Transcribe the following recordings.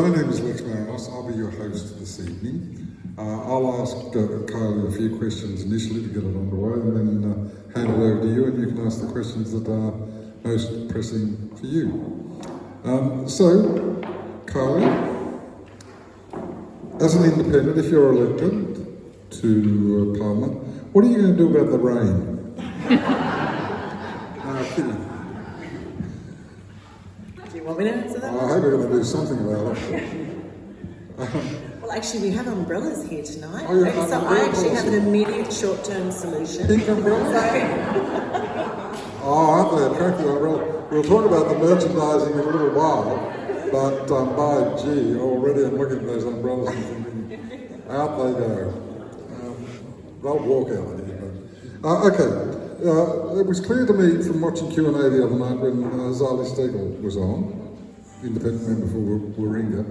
My name is Lex Marinos. I'll be your host this evening. I'll ask Kylea a few questions initially to get it underway and then hand it over to you, and you can ask the questions that are most pressing for you. So, Kylea, as an independent, if you're elected to Parliament, what are you going to do about the rain? Kidding. Do you want me to answer that? I hope you're going to do something about it. Well, actually, we have umbrellas here tonight. Oh, yeah, so I actually have an immediate short-term solution. Pink umbrellas? Oh, aren't they attractive umbrellas? We'll talk about the merchandising in a little while, but by gee, already I'm looking at those umbrellas and thinking, out they go. They'll walk out of here. Okay. It was clear to me from watching Q&A the other night when Zali Stegel was on, independent member for Warringah.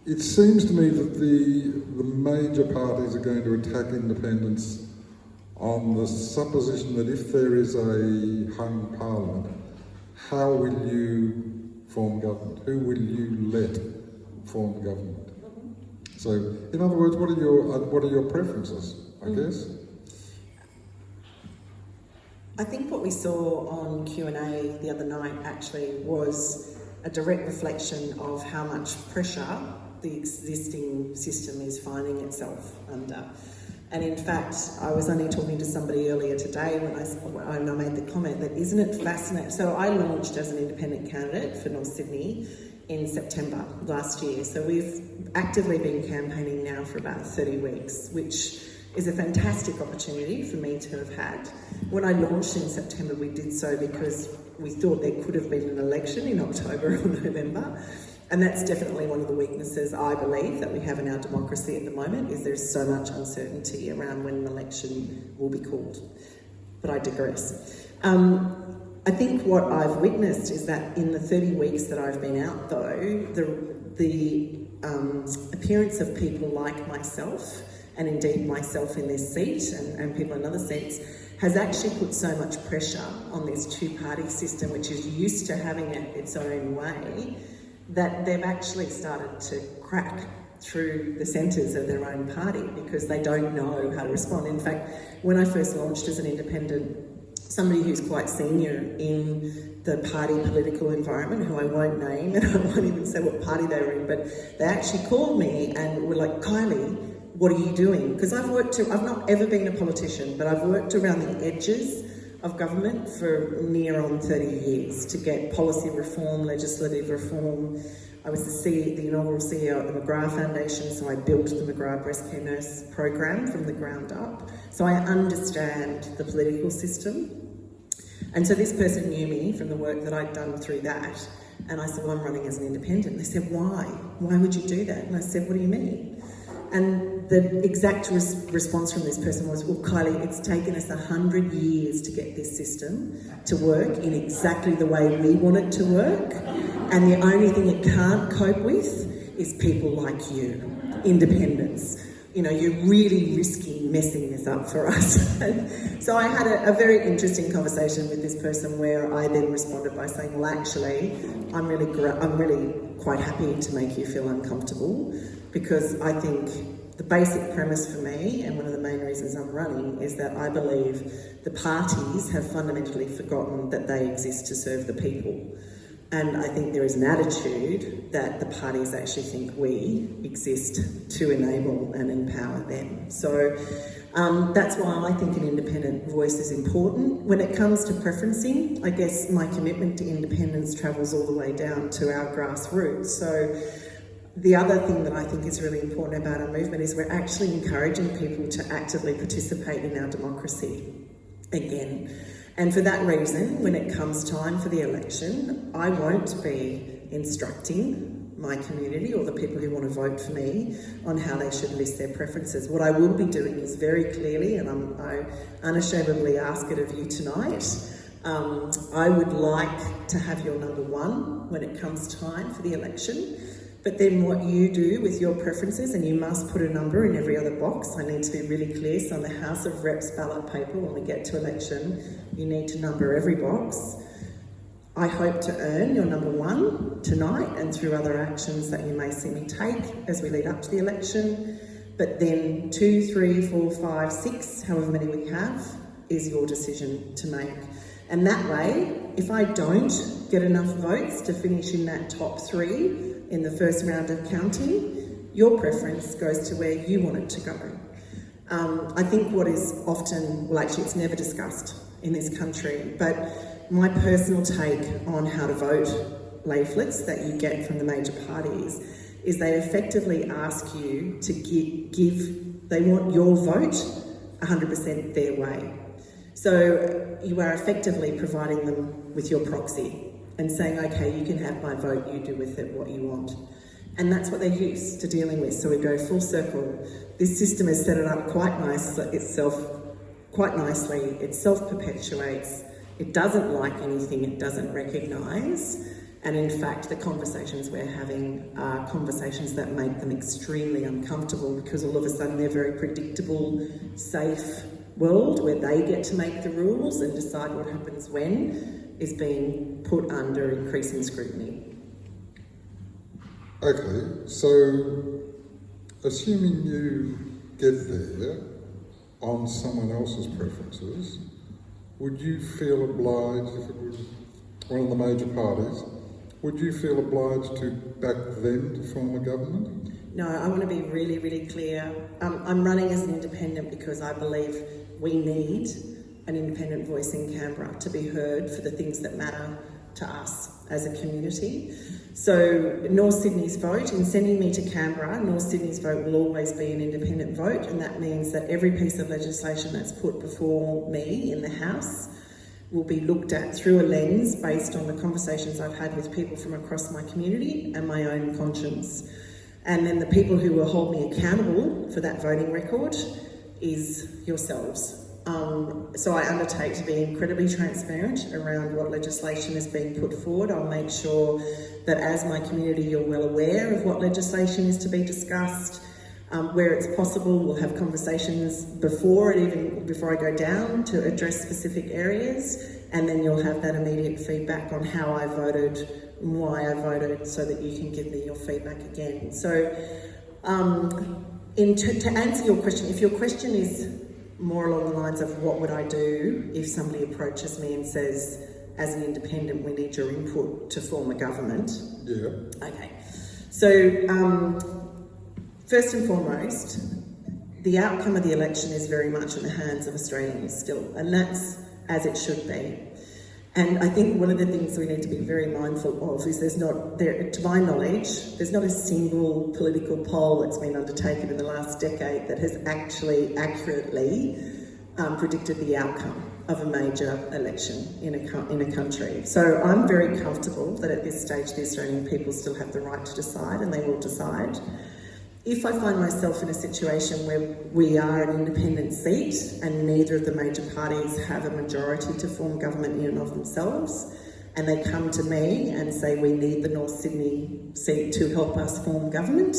It seems to me that the major parties are going to attack independence on the supposition that if there is a hung parliament, how will you form government? Who will you let form government? So, in other words, what are your preferences, I guess? I think what we saw on Q&A the other night actually was a direct reflection of how much pressure the existing system is finding itself under. And in fact, I was only talking to somebody earlier today when I made the comment that isn't it fascinating? So I launched as an independent candidate for North Sydney in September last year. So we've actively been campaigning now for about 30 weeks, which is a fantastic opportunity for me to have had. When I launched in September, we did so because we thought there could have been an election in October or November. And that's definitely one of the weaknesses, I believe, that we have in our democracy at the moment, is there's so much uncertainty around when an election will be called. But I digress. I think what I've witnessed is that in the 30 weeks that I've been out, though, the appearance of people like myself, and indeed myself in this seat and people in other seats, has actually put so much pressure on this two-party system, which is used to having it its own way, that they've actually started to crack through the centres of their own party because they don't know how to respond. In fact, when I first launched as an independent, somebody who's quite senior in the party political environment, who I won't name, and I won't even say what party they were in, but they actually called me and were like, Kylea, what are you doing? Because I've not ever been a politician, but I've worked around the edges of government for near on 30 years to get policy reform, legislative reform. I was the inaugural CEO at the McGrath Foundation, so I built the McGrath Breast Care Nurse program from the ground up. So I understand the political system. And so this person knew me from the work that I'd done through that. And I said, well, I'm running as an independent. They said, why? Why would you do that? And I said, what do you mean? And the exact response from this person was, well, Kylea, it's taken us 100 years to get this system to work in exactly the way we want it to work. And the only thing it can't cope with is people like you, independents. You know, you're really risking messing this up for us. So I had a very interesting conversation with this person where I then responded by saying, well, actually, I'm really quite happy to make you feel uncomfortable, because I think the basic premise for me, and one of the main reasons I'm running, is that I believe the parties have fundamentally forgotten that they exist to serve the people. And I think there is an attitude that the parties actually think we exist to enable and empower them. So that's why I think an independent voice is important. When it comes to preferencing, I guess my commitment to independence travels all the way down to our grassroots. So the other thing that I think is really important about our movement is we're actually encouraging people to actively participate in our democracy again. And for that reason, when it comes time for the election, I won't be instructing my community or the people who want to vote for me on how they should list their preferences. What I will be doing is very clearly, and I unashamedly ask it of you tonight, I would like to have your number one when it comes time for the election. But then what you do with your preferences, and you must put a number in every other box. I need to be really clear. So on the House of Reps ballot paper, when we get to election, you need to number every box. I hope to earn your number one tonight and through other actions that you may see me take as we lead up to the election. But then 2, 3, 4, 5, 6, however many we have, is your decision to make. And that way, if I don't get enough votes to finish in that top 3 in the first round of counting, your preference goes to where you want it to go. I think what is often, well actually it's never discussed in this country, but my personal take on how to vote leaflets that you get from the major parties is they effectively ask you to they want your vote 100% their way. So you are effectively providing them with your proxy and saying, okay, you can have my vote, you do with it what you want. And that's what they're used to dealing with. So we go full circle. This system has set it up quite nicely. It self-perpetuates. It doesn't like anything it doesn't recognise. And in fact, the conversations we're having are conversations that make them extremely uncomfortable because all of a sudden they're very predictable, safe world where they get to make the rules and decide what happens when is being put under increasing scrutiny. Okay, so assuming you get there on someone else's preferences, would you feel obliged, if it was one of the major parties, would you feel obliged to back them to form a government? No, I want to be really, really clear. I'm running as an independent because I believe we need an independent voice in Canberra to be heard for the things that matter to us as a community. So North Sydney's vote, in sending me to Canberra, North Sydney's vote will always be an independent vote, and that means that every piece of legislation that's put before me in the House will be looked at through a lens based on the conversations I've had with people from across my community and my own conscience. And then the people who will hold me accountable for that voting record is yourselves. So I undertake to be incredibly transparent around what legislation is being put forward. I'll make sure that as my community you're well aware of what legislation is to be discussed. Where it's possible, we'll have conversations before I go down to address specific areas, and then you'll have that immediate feedback on how I voted, why I voted, so that you can give me your feedback again. So to answer your question, if your question is more along the lines of what would I do if somebody approaches me and says, as an independent, we need your input to form a government. Yeah. Okay. So first and foremost, the outcome of the election is very much in the hands of Australians still, and that's as it should be. And I think one of the things we need to be very mindful of is to my knowledge, there's not a single political poll that's been undertaken in the last decade that has actually accurately predicted the outcome of a major election in a country. So I'm very comfortable that at this stage the Australian people still have the right to decide, and they will decide. If I find myself in a situation where we are an independent seat and neither of the major parties have a majority to form government in and of themselves, and they come to me and say we need the North Sydney seat to help us form government,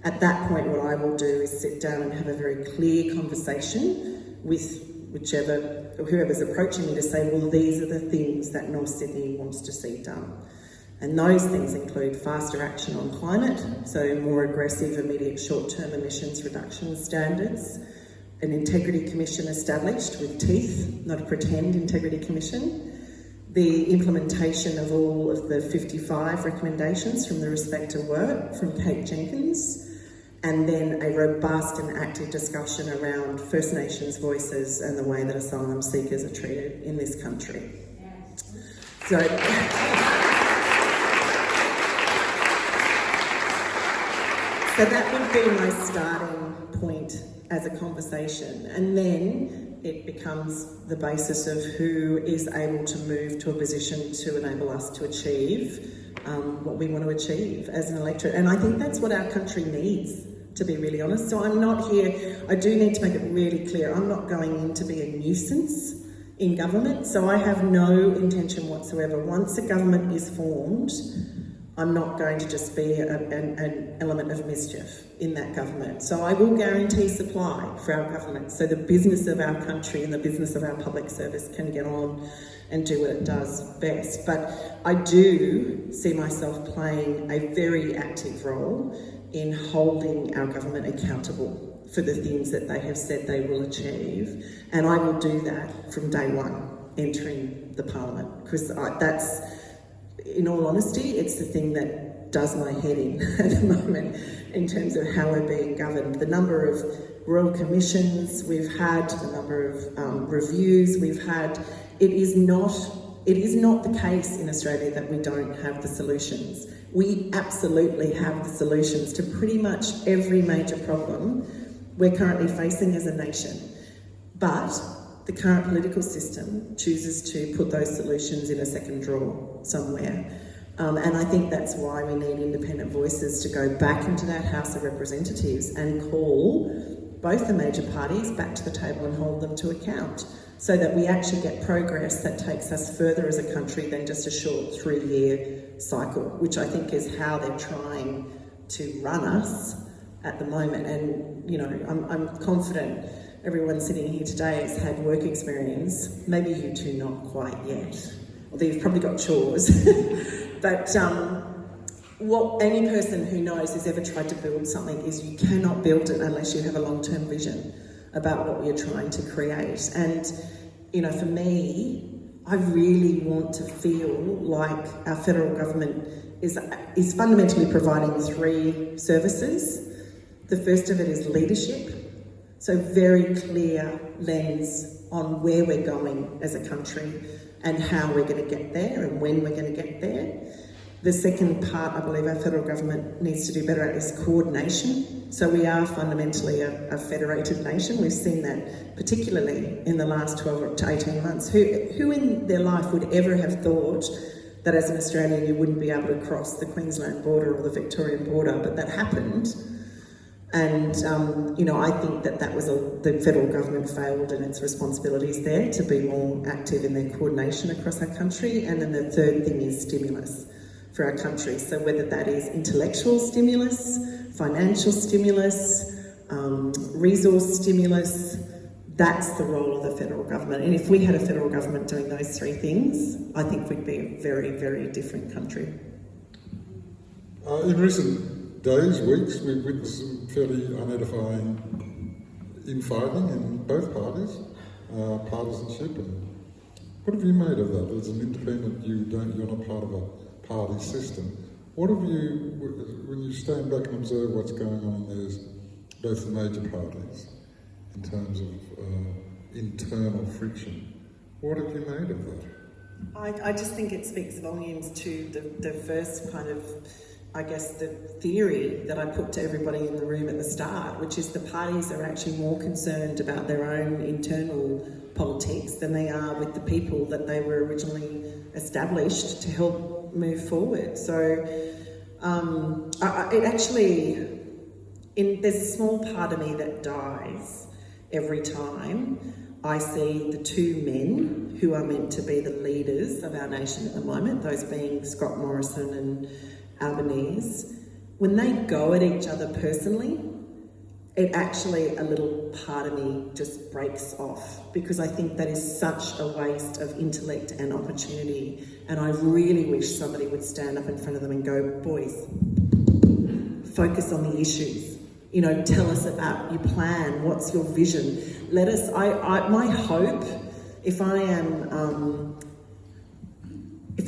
at that point what I will do is sit down and have a very clear conversation with whoever's approaching me to say, well, these are the things that North Sydney wants to see done. And those things include faster action on climate, so more aggressive immediate short-term emissions reduction standards, an integrity commission established with teeth, not a pretend integrity commission, the implementation of all of the 55 recommendations from the Respect to Work from Kate Jenkins, and then a robust and active discussion around First Nations voices and the way that asylum seekers are treated in this country. So that would be my starting point as a conversation, and then it becomes the basis of who is able to move to a position to enable us to achieve what we want to achieve as an electorate. And I think that's what our country needs, to be really honest. So I'm not here, I do need to make it really clear, I'm not going in to be a nuisance in government, so I have no intention whatsoever. Once a government is formed, I'm not going to just be an element of mischief in that government. So I will guarantee supply for our government so the business of our country and the business of our public service can get on and do what it does best. But I do see myself playing a very active role in holding our government accountable for the things that they have said they will achieve. And I will do that from day one entering the parliament, because that's, in all honesty, it's the thing that does my head in at the moment in terms of how we're being governed. The number of royal commissions we've had, the number of reviews we've had, it is not the case in Australia that we don't have the solutions. We absolutely have the solutions to pretty much every major problem we're currently facing as a nation. But the current political system chooses to put those solutions in a second drawer somewhere. And I think that's why we need independent voices to go back into that House of Representatives and call both the major parties back to the table and hold them to account, so that we actually get progress that takes us further as a country than just a short 3-year cycle, which I think is how they're trying to run us at the moment. And, you know, I'm confident everyone sitting here today has had work experience. Maybe you two not quite yet, although you've probably got chores. But what any person who knows who's ever tried to build something is you cannot build it unless you have a long-term vision about what you're trying to create. And, you know, for me, I really want to feel like our federal government is fundamentally providing 3 services. The first of it is leadership. So very clear lens on where we're going as a country and how we're going to get there and when we're going to get there. The second part I believe our federal government needs to do better at is coordination. So we are fundamentally a federated nation. We've seen that particularly in the last 12 to 18 months. Who in their life would ever have thought that as an Australian you wouldn't be able to cross the Queensland border or the Victorian border, but that happened. And, you know, I think that was the federal government failed in its responsibilities there to be more active in their coordination across our country. And then the third thing is stimulus for our country. So whether that is intellectual stimulus, financial stimulus, resource stimulus, that's the role of the federal government. And if we had a federal government doing those 3 things, I think we'd be a very, very different country. In recent days, weeks, we've witnessed some fairly unedifying infighting in both parties, partisanship. And what have you made of that? As an independent, you're not part of a party system. What have you, when you stand back and observe what's going on in both the major parties, in terms of internal friction, what have you made of that? I just think it speaks volumes to the first kind of, I guess, the theory that I put to everybody in the room at the start, which is the parties are actually more concerned about their own internal politics than they are with the people that they were originally established to help move forward. So there's a small part of me that dies every time I see the 2 men who are meant to be the leaders of our nation at the moment, those being Scott Morrison and Albanese, when they go at each other personally, it actually, a little part of me just breaks off, because I think that is such a waste of intellect and opportunity. And I really wish somebody would stand up in front of them and go, boys, focus on the issues. You know, tell us about your plan. What's your vision? Let us, my hope, if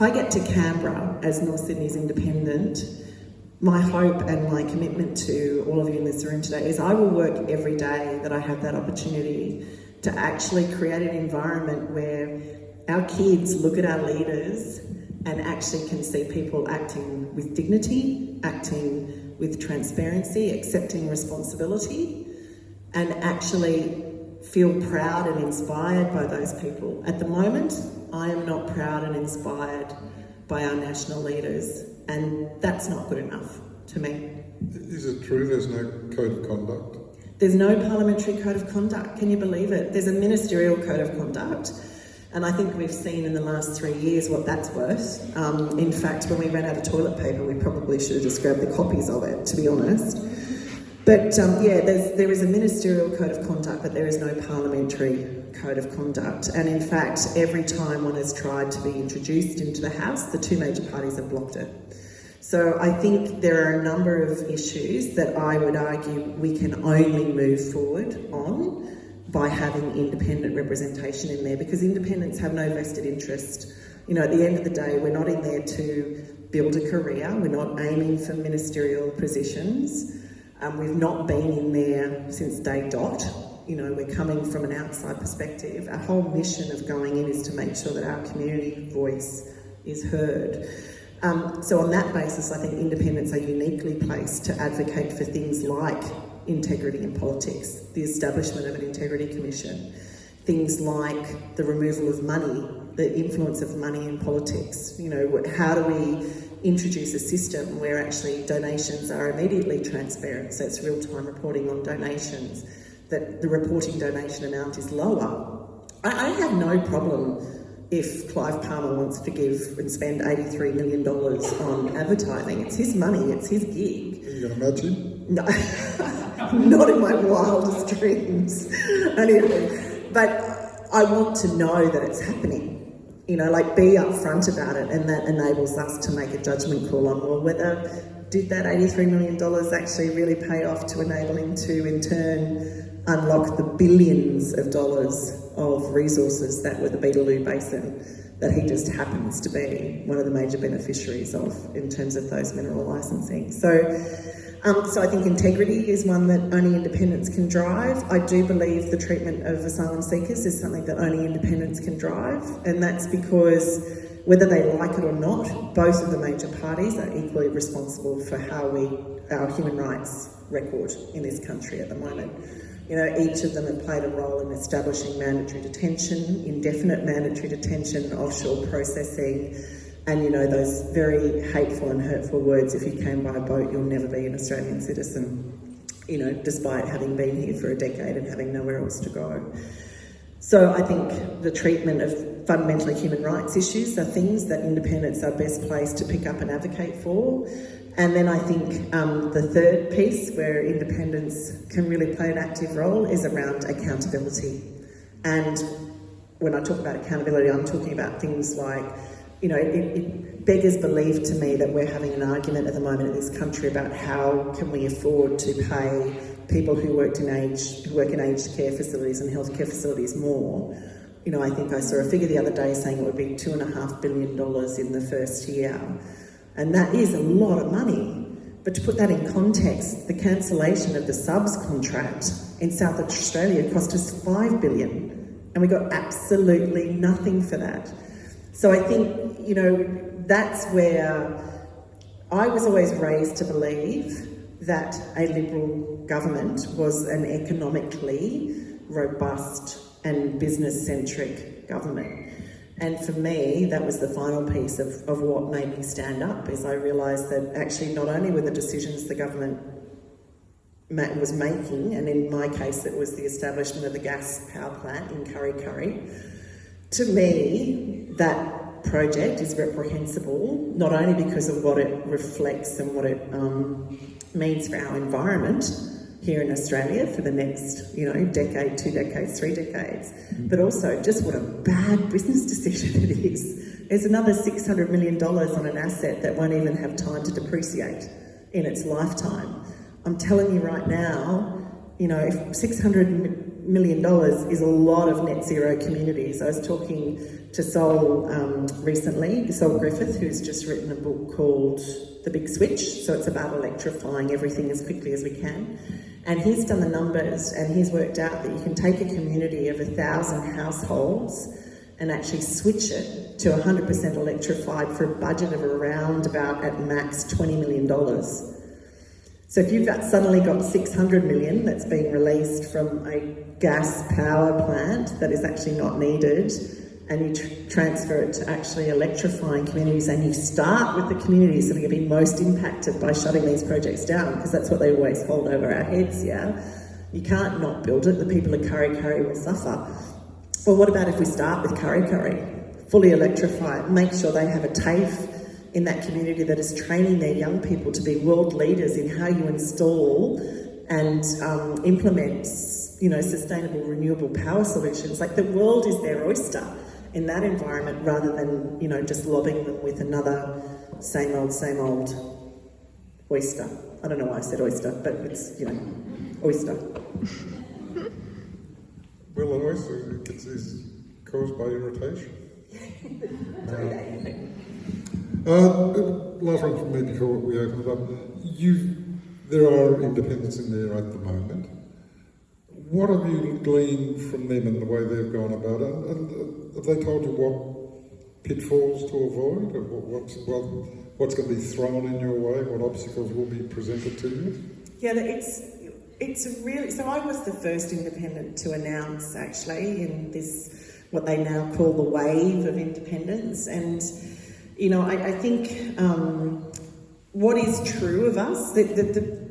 I get to Canberra as North Sydney's independent, my hope and my commitment to all of you in this room today is I will work every day that I have that opportunity to actually create an environment where our kids look at our leaders and actually can see people acting with dignity, acting with transparency, accepting responsibility, and actually feel proud and inspired by those people. At the moment, I am not proud and inspired by our national leaders, and that's not good enough to me. Is it true there's no code of conduct? There's no parliamentary code of conduct. Can you believe it? There's a ministerial code of conduct, And I think we've seen in the last 3 years what that's worth. In fact, when we ran out of toilet paper, we probably should have just grabbed the copies of it, to be honest. But there is a ministerial code of conduct, but there is no parliamentary code of conduct. And in fact, every time one has tried to be introduced into the House, the two major parties have blocked it. So I think there are a number of issues that I would argue we can only move forward on by having independent representation in there, because independents have no vested interest. You know, at the end of the day, we're not in there to build a career. We're not aiming for ministerial positions. We've not been in there since day dot. You know, we're coming from an outside perspective. Our whole mission of going in is to make sure that our community voice is heard. So on that basis, I think independents are uniquely placed to advocate for things like integrity in politics, the establishment of an integrity commission, things like the removal of money, the influence of money in politics. You know, how do we introduce a system where actually donations are immediately transparent, so it's real-time reporting on donations, that the reporting donation amount is lower. I have no problem if Clive Palmer wants to give and spend $83 million on advertising. It's his money, it's his gig. Are you going to match him? No, not in my wildest dreams. Anyway, but I want to know that it's happening. You know, like, be upfront about it, and that enables us to make a judgment call on, well, whether did that $83 million actually really pay off to enable him to, in turn, unlock the billions of dollars of resources that were the Beetaloo Basin that he just happens to be one of the major beneficiaries of in terms of those mineral licensing. So I think integrity is one that only independents can drive. I do believe the treatment of asylum seekers is something that only independents can drive, and that's because whether they like it or not, both of the major parties are equally responsible for our human rights record in this country at the moment. You know, each of them have played a role in establishing mandatory detention, indefinite mandatory detention, offshore processing, and, you know, those very hateful and hurtful words, if you came by boat, you'll never be an Australian citizen, you know, despite having been here for a decade and having nowhere else to go. So I think the treatment of fundamentally human rights issues are things that independents are best placed to pick up and advocate for. And then I think the third piece where independents can really play an active role is around accountability. And when I talk about accountability, I'm talking about things like, you know, it beggars belief to me that we're having an argument at the moment in this country about how can we afford to pay people who work in aged care facilities and healthcare facilities more. You know, I think I saw a figure the other day saying it would be $2.5 billion in the first year. And that is a lot of money. But to put that in context, the cancellation of the subs contract in South Australia cost us $5 billion. And we got absolutely nothing for that. So I think, you know, that's where I was always raised to believe that a Liberal government was an economically robust and business-centric government. And for me, that was the final piece of what made me stand up, is I realised that actually not only were the decisions the government was making, and in my case it was the establishment of the gas power plant in Kurri Kurri, to me that project is reprehensible, not only because of what it reflects and what it means for our environment here in Australia for the next, you know, decade, 2 decades, 3 decades, but also just what a bad business decision it is. There's another $600 million on an asset that won't even have time to depreciate in its lifetime. I'm telling you right now, you know, if $600 million is a lot of net zero communities. I was talking to Sol recently, Sol Griffith, who's just written a book called The Big Switch. So it's about electrifying everything as quickly as we can. And he's done the numbers and he's worked out that you can take a community of 1,000 households and actually switch it to 100% electrified for a budget of around about at max $20 million. So if you've suddenly got $600 million that's being released from a gas power plant that is actually not needed, and you transfer it to actually electrifying communities, and you start with the communities that are going to be most impacted by shutting these projects down, because that's what they always hold over our heads, yeah? You can't not build it. The people of Kurri Kurri will suffer. Well, what about if we start with curry, fully electrify it, make sure they have a TAFE in that community that is training their young people to be world leaders in how you install and implement, sustainable renewable power solutions. Like, the world is their oyster in that environment, rather than, just lobbing them with another same old oyster. I don't know why I said oyster, but it's, oyster. Well, an oyster is caused by irritation. Last one from me before we open it up. There are independents in there at the moment. What have you gleaned from them and the way they've gone about it? And have they told you what pitfalls to avoid, or what's going to be thrown in your way, what obstacles will be presented to you? Yeah, it's a really... So I was the first independent to announce, actually, in this, what they now call the wave of independence. And, I think what is true of us, the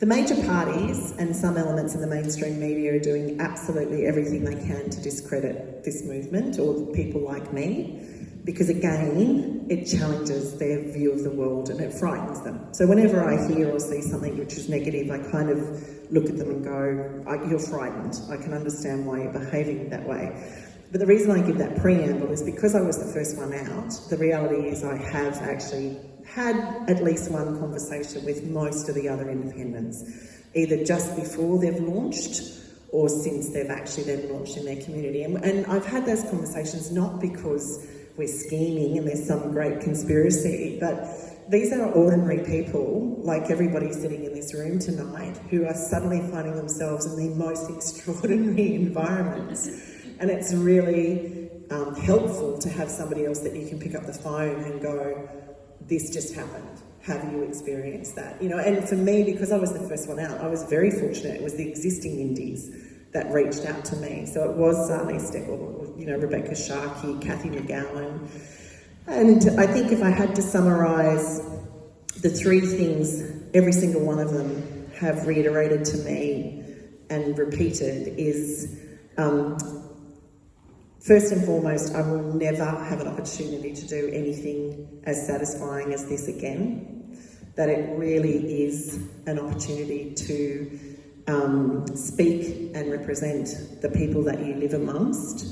major parties and some elements in the mainstream media are doing absolutely everything they can to discredit this movement or people like me, because again, it challenges their view of the world and it frightens them. So whenever I hear or see something which is negative, I kind of look at them and go, you're frightened. I can understand why you're behaving that way. But the reason I give that preamble is because I was the first one out. The reality is I have actually had at least one conversation with most of the other independents, either just before they've launched or since they've actually then launched in their community. And I've had those conversations not because we're scheming and there's some great conspiracy, but these are ordinary people, like everybody sitting in this room tonight, who are suddenly finding themselves in the most extraordinary environments. And it's really helpful to have somebody else that you can pick up the phone and go, this just happened. Have you experienced that? And for me, because I was the first one out, I was very fortunate. It was the existing indies that reached out to me. So it was Sally Steckel, Rebecca Sharkey, Kathy McGowan. And I think if I had to summarise the three things every single one of them have reiterated to me and repeated is, first and foremost, I will never have an opportunity to do anything as satisfying as this again. That it really is an opportunity to speak and represent the people that you live amongst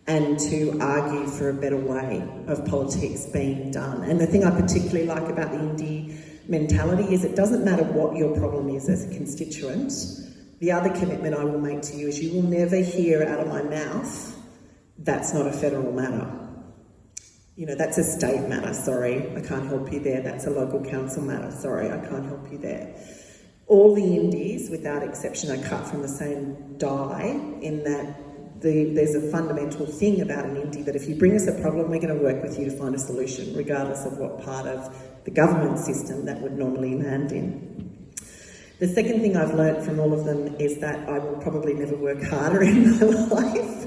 and to argue for a better way of politics being done. And the thing I particularly like about the indie mentality is it doesn't matter what your problem is as a constituent. The other commitment I will make to you is you will never hear out of my mouth, that's not a federal matter. That's a state matter, sorry, I can't help you there. That's a local council matter, sorry, I can't help you there. All the indies, without exception, are cut from the same die in that there's a fundamental thing about an indie that if you bring us a problem, we're going to work with you to find a solution, regardless of what part of the government system that would normally land in. The second thing I've learnt from all of them is that I will probably never work harder in my life.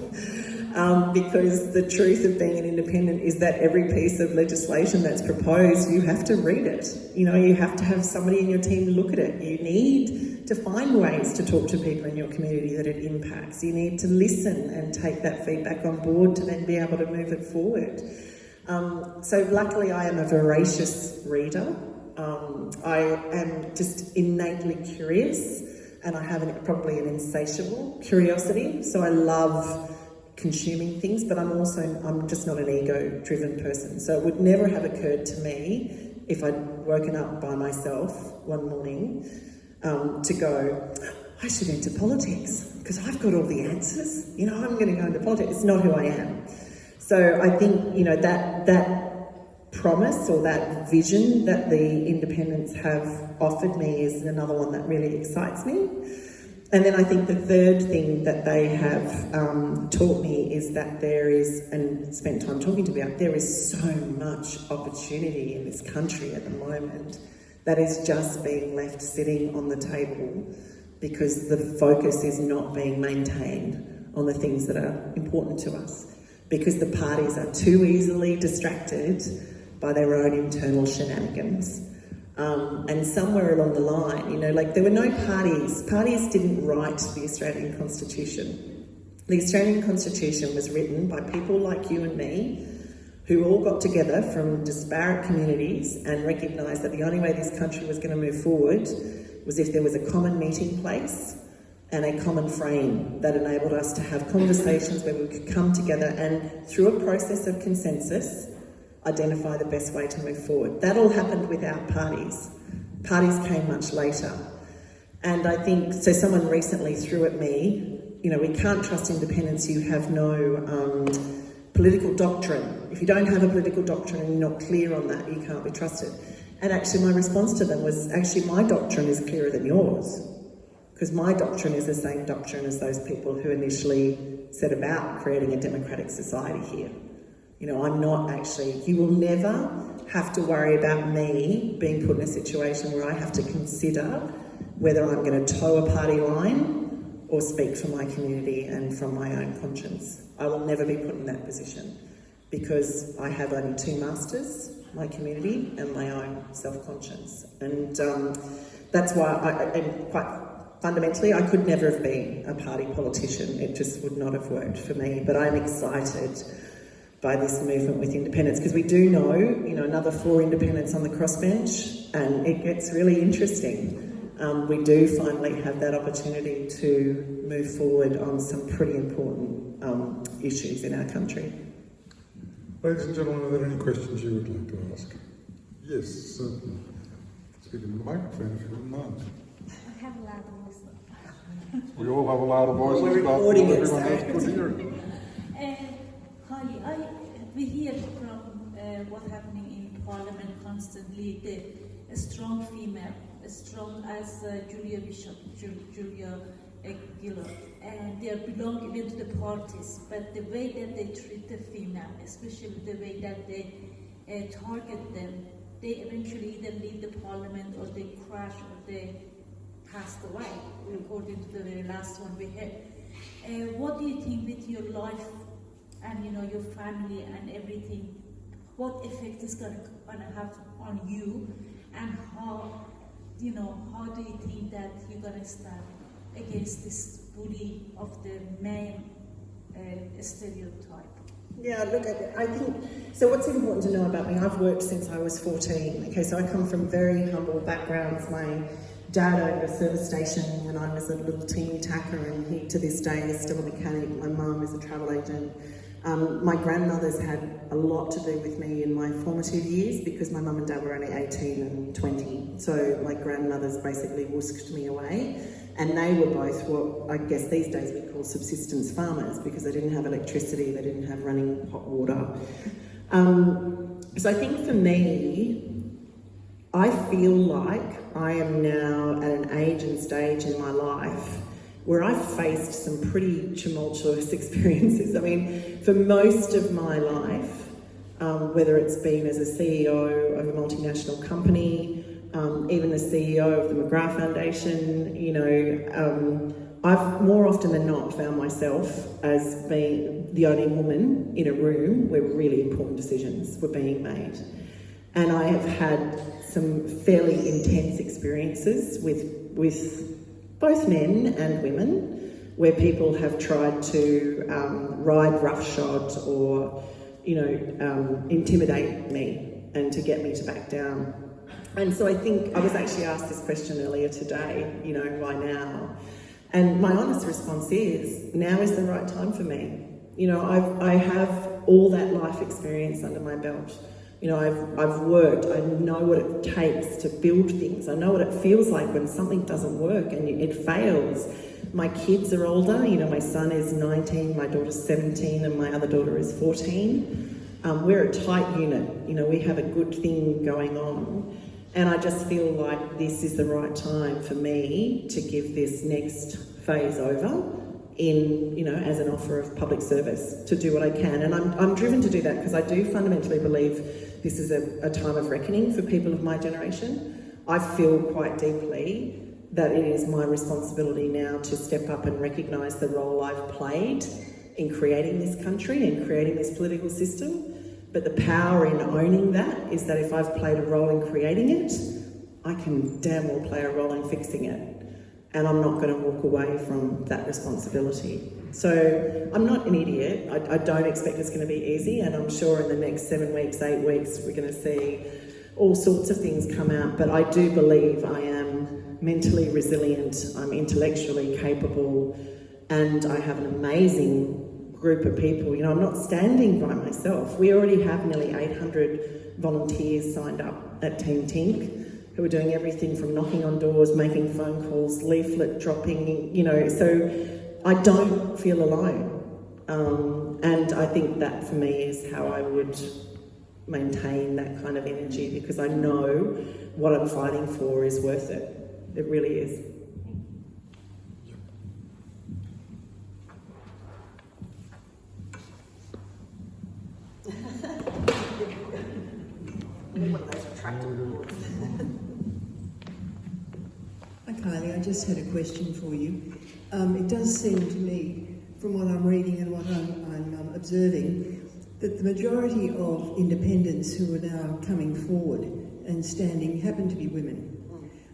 Because the truth of being an independent is that every piece of legislation that's proposed, you have to read it. You have to have somebody in your team look at it. You need to find ways to talk to people in your community that it impacts. You need to listen and take that feedback on board to then be able to move it forward. So luckily I am a voracious reader. I am just innately curious, and I have probably an insatiable curiosity. So I love consuming things, but I'm just not an ego-driven person. So it would never have occurred to me if I'd woken up by myself one morning to go, I should enter politics because I've got all the answers. I'm going to go into politics. It's not who I am. So I think, that promise or that vision that the independents have offered me is another one that really excites me. And then I think the third thing that they have taught me is that there is, and spent time talking to me about, there is so much opportunity in this country at the moment that is just being left sitting on the table because the focus is not being maintained on the things that are important to us, because the parties are too easily distracted by their own internal shenanigans. And somewhere along the line, there were no parties. Parties didn't write the Australian Constitution. The Australian Constitution was written by people like you and me who all got together from disparate communities and recognised that the only way this country was going to move forward was if there was a common meeting place and a common frame that enabled us to have conversations where we could come together and, through a process of consensus, identify the best way to move forward. That all happened without parties. Parties came much later. And I think, so someone recently threw at me, you know, we can't trust independence, you have no political doctrine. If you don't have a political doctrine and you're not clear on that, you can't be trusted. And actually my response to them was, actually my doctrine is clearer than yours, because my doctrine is the same doctrine as those people who initially set about creating a democratic society here. You know, I'm not actually, you will never have to worry about me being put in a situation where I have to consider whether I'm going to toe a party line or speak for my community and from my own conscience. I will never be put in that position because I have only two masters, my community and my own self-conscience. And that's why and quite fundamentally, I could never have been a party politician. It just would not have worked for me. But I'm excited by this movement with independence, because we do know, you know, another 4 independents on the crossbench, and it gets really interesting. We do finally have that opportunity to move forward on some pretty important issues in our country. Ladies and gentlemen, are there any questions you would like to ask? Yes, certainly. Speak into the microphone if you wouldn't mind. I have a loud voice. We all have a louder voice. We're recording it, everyone so- else could hear it. We hear from what's happening in Parliament constantly, a strong female, as strong as Julia Bishop, Julia Gillard, and they belong even to the parties, but the way that they treat the female, especially the way that they target them, they eventually either leave the Parliament or they crash or they passed away, according to the very last one we had. What do you think with your life and your family and everything? What effect is gonna have on you, and how do you think that you're gonna stand against this bully of the male stereotype? Yeah, look, I think, so what's important to know about me, I've worked since I was 14, okay, so I come from very humble backgrounds. My dad owned a service station when I was a little teeny tacker, and he to this day is still a mechanic. My mum is a travel agent. My grandmothers had a lot to do with me in my formative years because my mum and dad were only 18 and 20. So my grandmothers basically whisked me away, and they were both what I guess these days we call subsistence farmers because they didn't have electricity, they didn't have running hot water. So I think for me, I feel like I am now at an age and stage in my life where I've faced some pretty tumultuous experiences. I mean, for most of my life, whether it's been as a CEO of a multinational company, even the CEO of the McGrath Foundation, I've more often than not found myself as being the only woman in a room where really important decisions were being made. And I have had some fairly intense experiences with both men and women, where people have tried to ride roughshod or, intimidate me and to get me to back down. And so I think I was actually asked this question earlier today, why now? And my honest response is, now is the right time for me. I have all that life experience under my belt. I've worked, I know what it takes to build things. I know what it feels like when something doesn't work and it fails. My kids are older, my son is 19, my daughter's 17, and my other daughter is 14. We're a tight unit, we have a good thing going on. And I just feel like this is the right time for me to give this next phase over as an offer of public service, to do what I can. And I'm driven to do that because I do fundamentally believe this is a time of reckoning for people of my generation. I feel quite deeply that it is my responsibility now to step up and recognise the role I've played in creating this country and creating this political system. But the power in owning that is that if I've played a role in creating it, I can damn well play a role in fixing it. and I'm not going to walk away from that responsibility. So I'm not an idiot. I don't expect it's going to be easy, and I'm sure in the next 7 weeks, 8 weeks, we're going to see all sorts of things come out, but I do believe I am mentally resilient, I'm intellectually capable, and I have an amazing group of people. You know, I'm not standing by myself. We already have nearly 800 volunteers signed up at Team Tink, who are doing everything from knocking on doors, making phone calls, leaflet dropping, you know, so I don't feel alone. And I think that for me is how I would maintain that kind of energy, because I know what I'm fighting for is worth it. It really is. Hi Kylie, I just had a question for you. It does seem to me, from what I'm reading and what I'm observing, that the majority of independents who are now coming forward and standing happen to be women.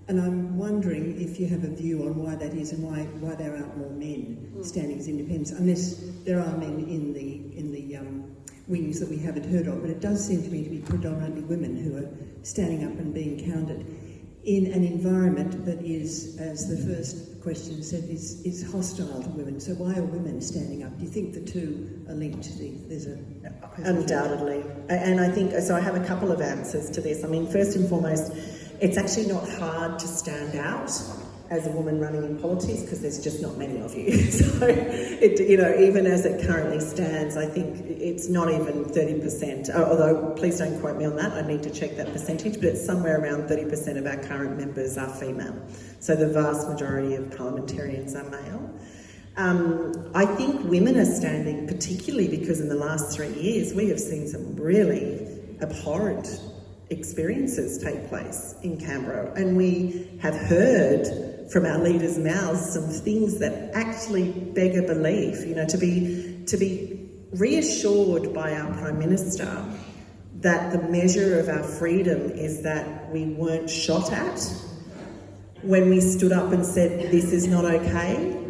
And I'm wondering if you have a view on why that is and why there aren't more men standing as independents, unless there are men in the wings that we haven't heard of. But it does seem to me to be predominantly women who are standing up and being counted in an environment that is, as the first question said, is hostile to women. So why are women standing up? Do you think the two are linked? There's a Undoubtedly. And I think, so I have a couple of answers to this. I mean, first and foremost, it's actually not hard to stand out as a woman running in politics, because there's just not many of you. So, you know, even as it currently stands, I think it's not even 30%, although please don't quote me on that, I need to check that percentage, but it's somewhere around 30% of our current members are female. So the vast majority of parliamentarians are male. I think women are standing, particularly because in the last 3 years, we have seen some really abhorrent experiences take place in Canberra, and we have heard from our leaders' mouths some things that actually beg a belief. You know, to be reassured by our Prime Minister that the measure of our freedom is that we weren't shot at when we stood up and said this is not okay.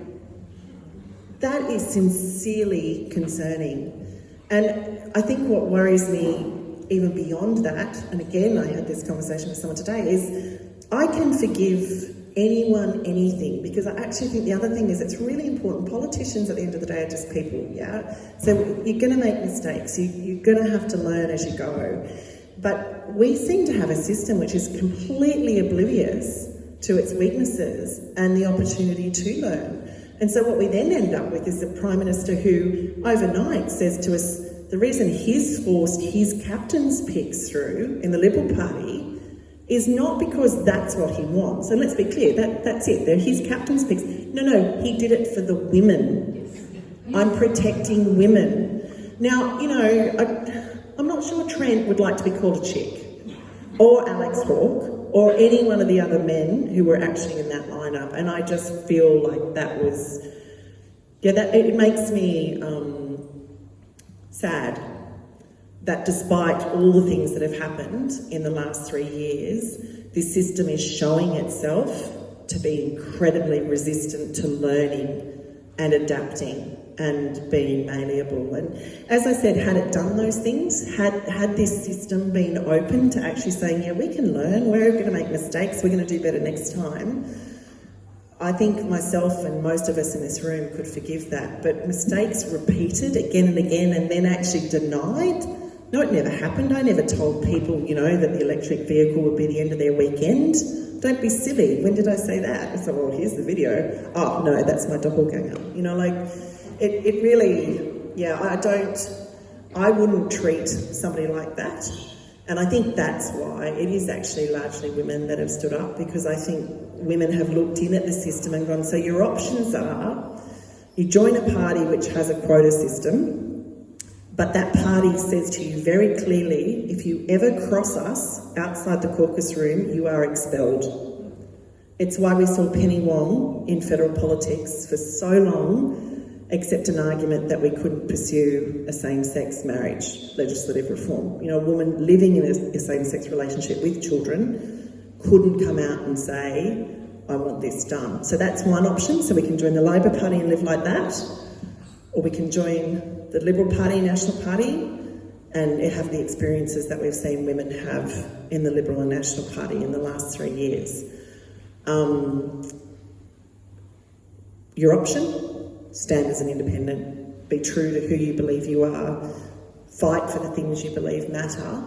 That is sincerely concerning. And I think what worries me even beyond that, and again I had this conversation with someone today, is I can forgive anyone anything, because I actually think the other thing is it's really important. Politicians at the end of the day are just people, yeah? So you're going to make mistakes, you're going to have to learn as you go. But we seem to have a system which is completely oblivious to its weaknesses and the opportunity to learn. And so what we then end up with is a Prime Minister who overnight says to us the reason he's forced his captain's picks through in the Liberal Party is not because that's what he wants. And let's be clear, that's it. They're his captain's picks. No, he did it for the women. I'm protecting women. Now, you know, I'm not sure Trent would like to be called a chick, or Alex Hawke, or any one of the other men who were actually in that lineup. And I just feel like that was, it makes me sad that despite all the things that have happened in the last 3 years, this system is showing itself to be incredibly resistant to learning and adapting and being malleable. And as I said, had it done those things, had this system been open to actually saying, yeah, we can learn, we're going to make mistakes, we're going to do better next time, I think myself and most of us in this room could forgive that. But mistakes repeated again and again and then actually denied, no, it never happened. I never told people, you know, that the electric vehicle would be the end of their weekend. Don't be silly. When did I say that? I said, well, here's the video. Oh, no, that's my doppelganger. You know, like, it really, yeah, I wouldn't treat somebody like that. And I think that's why it is actually largely women that have stood up, because I think women have looked in at the system and gone, so your options are, you join a party which has a quota system, but that party says to you very clearly, if you ever cross us outside the caucus room, you are expelled. It's why we saw Penny Wong in federal politics for so long accept an argument that we couldn't pursue a same-sex marriage legislative reform. You know, a woman living in a same-sex relationship with children couldn't come out and say, I want this done. So that's one option. So we can join the Labor Party and live like that, or we can join the Liberal Party, National Party, and have the experiences that we've seen women have in the Liberal and National Party in the last 3 years. Your option, stand as an independent, be true to who you believe you are, fight for the things you believe matter,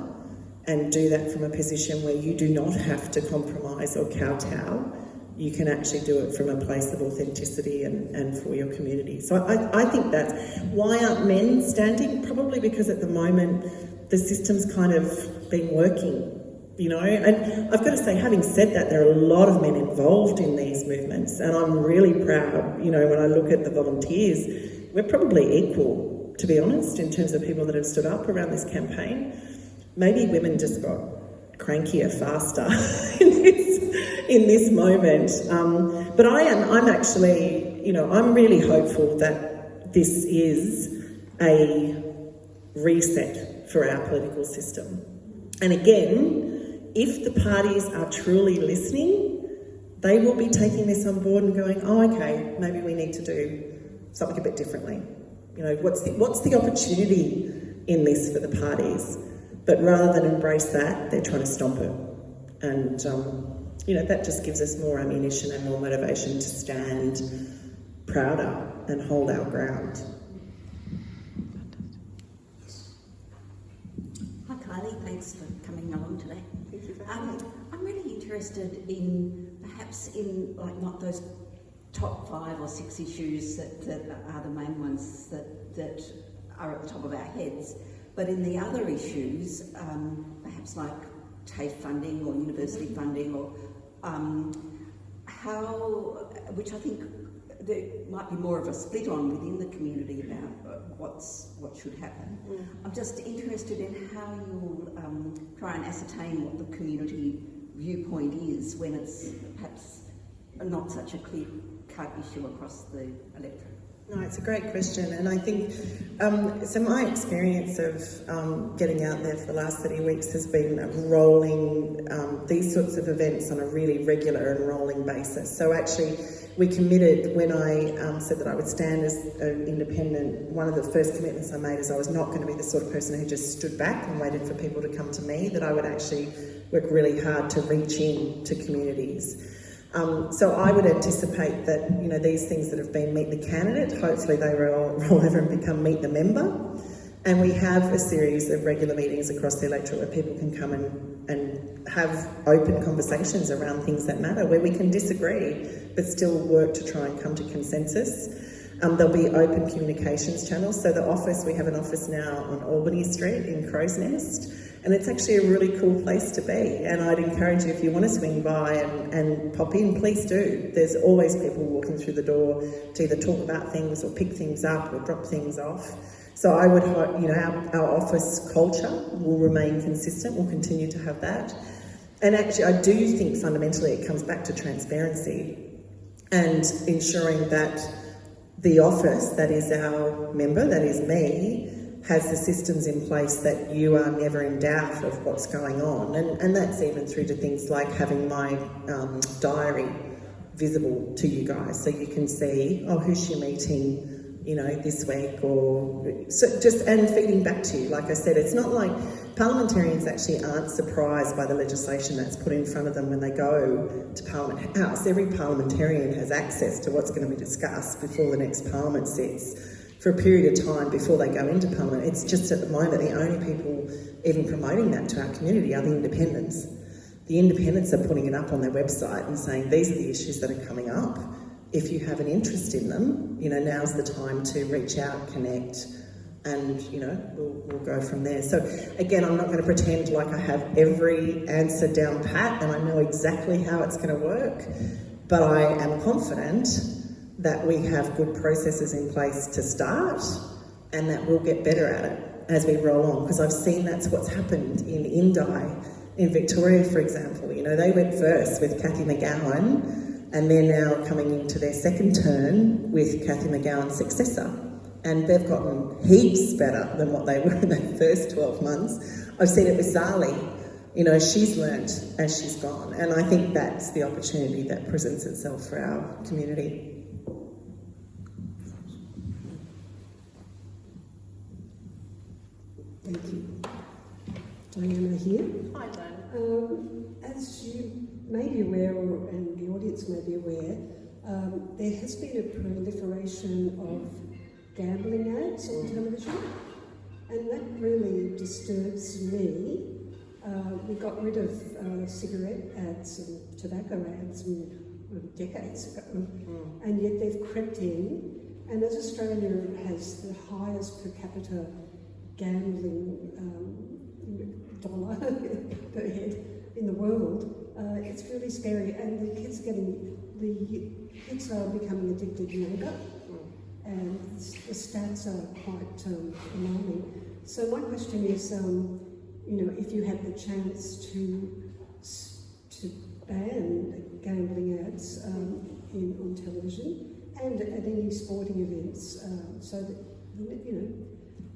and do that from a position where you do not have to compromise or kowtow. You can actually do it from a place of authenticity and for your community. So I think that's... Why aren't men standing? Probably because at the moment the system's kind of been working, you know. And I've got to say, having said that, there are a lot of men involved in these movements, and I'm really proud, you know, when I look at the volunteers, we're probably equal, to be honest, in terms of people that have stood up around this campaign. Maybe women just got crankier faster in this moment. But I'm actually, you know, I'm really hopeful that this is a reset for our political system. And again, if the parties are truly listening, they will be taking this on board and going, oh, okay, maybe we need to do something a bit differently. You know, what's the opportunity in this for the parties? But rather than embrace that, they're trying to stomp it. And, you know, that just gives us more ammunition and more motivation to stand prouder and hold our ground. Hi Kylie, thanks for coming along today. Thank you for having me. I'm really interested in perhaps in like not those top 5 or 6 issues that are the main ones that are at the top of our heads, but in the other issues, perhaps like TAFE funding or university funding, or which I think there might be more of a split on within the community about what should happen. I'm just interested in how you'll try and ascertain what the community viewpoint is when it's perhaps not such a clear-cut issue across the electorate. No, it's a great question, and I think, so my experience of getting out there for the last 30 weeks has been rolling these sorts of events on a really regular and rolling basis. So actually, we committed, when I said that I would stand as an independent, one of the first commitments I made is I was not going to be the sort of person who just stood back and waited for people to come to me, that I would actually work really hard to reach in to communities. So I would anticipate that, you know, these things that have been meet the candidate, hopefully they roll over and become meet the member. And we have a series of regular meetings across the electorate where people can come and have open conversations around things that matter, where we can disagree, but still work to try and come to consensus. There'll be open communications channels. So the office, we have an office now on Albany Street in Crow's Nest, and it's actually a really cool place to be. And I'd encourage you, if you want to swing by and pop in, please do. There's always people walking through the door to either talk about things or pick things up or drop things off. So I would hope, you know, our office culture will remain consistent. We'll continue to have that. And actually, I do think fundamentally it comes back to transparency and ensuring that the office, that is our member, that is me, has the systems in place that you are never in doubt of what's going on. And that's even through to things like having my diary visible to you guys, so you can see, oh, who's she meeting, you know, this week, or so just, and feeding back to you. Like I said, it's not like parliamentarians actually aren't surprised by the legislation that's put in front of them when they go to Parliament House. Every parliamentarian has access to what's going to be discussed before the next Parliament sits for a period of time before they go into Parliament. It's just at the moment the only people even promoting that to our community are the independents. The independents are putting it up on their website and saying these are the issues that are coming up. If you have an interest in them, you know, now's the time to reach out, connect, and, you know, we'll go from there. So again, I'm not going to pretend like I have every answer down pat and I know exactly how it's going to work, but I am confident that we have good processes in place to start and that we'll get better at it as we roll on, because I've seen that's what's happened in Indi, in Victoria, for example. You know, they went first with Cathy McGowan, and they're now coming into their second term with Cathy McGowan's successor. And they've gotten heaps better than what they were in their first 12 months. I've seen it with Zali you know, she's learnt as she's gone. And I think that's the opportunity that presents itself for our community. Thank you. Diana here. Hi, Diana. As you may be aware, and the audience may be aware, there has been a proliferation of gambling ads on television, and that really disturbs me. We got rid of cigarette ads and tobacco ads decades ago, and yet they've crept in. And as Australia has the highest per capita gambling dollar per head in the world, it's really scary. And the kids are becoming addicted younger, and the stats are quite alarming. So my question is, you know, if you had the chance to ban gambling ads on television and at any sporting events, so that, you know,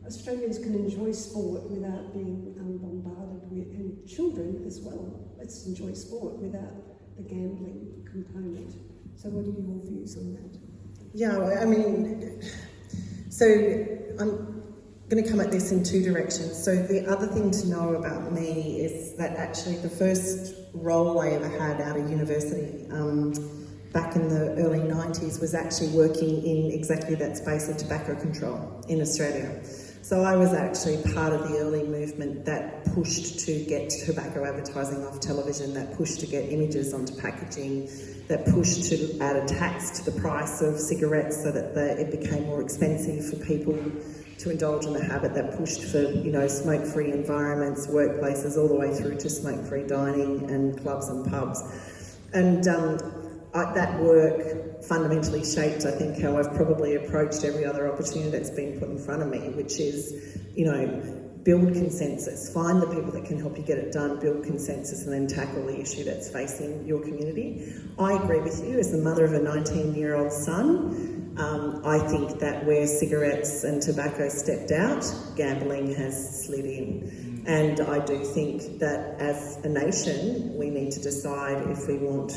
Australians can enjoy sport without being bombarded with, and children as well. Let's enjoy sport without the gambling component. So what are your views on that? Yeah, I mean, so I'm going to come at this in two directions. So the other thing to know about me is that actually the first role I ever had out of university back in the early 90s was actually working in exactly that space of tobacco control in Australia. So I was actually part of the early movement that pushed to get tobacco advertising off television, that pushed to get images onto packaging, that pushed to add a tax to the price of cigarettes so that it became more expensive for people to indulge in the habit, that pushed for, you know, smoke-free environments, workplaces, all the way through to smoke-free dining and clubs and pubs. And that work fundamentally shaped, I think, how I've probably approached every other opportunity that's been put in front of me, which is, you know, build consensus, find the people that can help you get it done, build consensus, and then tackle the issue that's facing your community. I agree with you. As the mother of a 19-year-old son, I think that where cigarettes and tobacco stepped out, gambling has slid in. And I do think that as a nation, we need to decide if we want